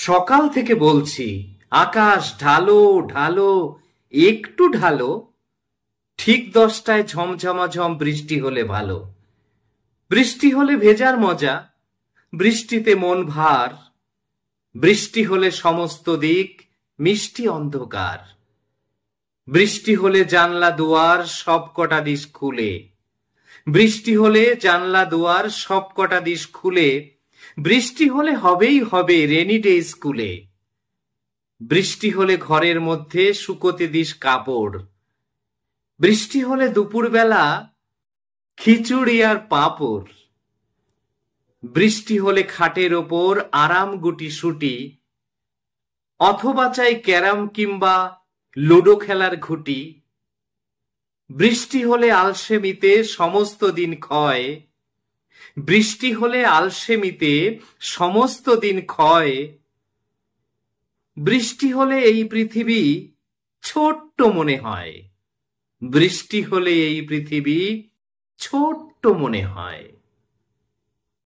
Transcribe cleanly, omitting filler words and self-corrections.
সকাল থেকে বলছি, আকাশ ঢালো ঢালো, একটু ঢালো। ঠিক 10টায় ঝমঝমাঝম বৃষ্টি হলে ভালো। বৃষ্টি হলে ভেজার মজা, বৃষ্টিতে মন ভার। বৃষ্টি হলে সমস্ত দিক মিষ্টি অন্ধকার। বৃষ্টি হলে জানলা দুয়ার সবকটা দিশ খুলে। বৃষ্টি হলে জানলা দুয়ার সবকটা দিশ খুলে। বৃষ্টি হলে হবেই হবে রেনি ডে স্কুলে। বৃষ্টি হলে ঘরের মধ্যে শুকোতে দিস কাপড়। বৃষ্টি হলে দুপুরবেলা খিচুড়ি আর পাঁপড়। বৃষ্টি হলে খাটের ওপর আরাম গুটি সুটি, অথবা চাই ক্যারাম কিংবা লুডো খেলার ঘুটি। বৃষ্টি হলে আলসেমিতে সমস্ত দিন ক্ষয়। বৃষ্টি হলে আলসেমিতে সমস্ত দিন ক্ষয়। বৃষ্টি হলে এই পৃথিবী ছোট্ট মনে হয়। বৃষ্টি হলে এই পৃথিবী ছোট্ট মনে হয়।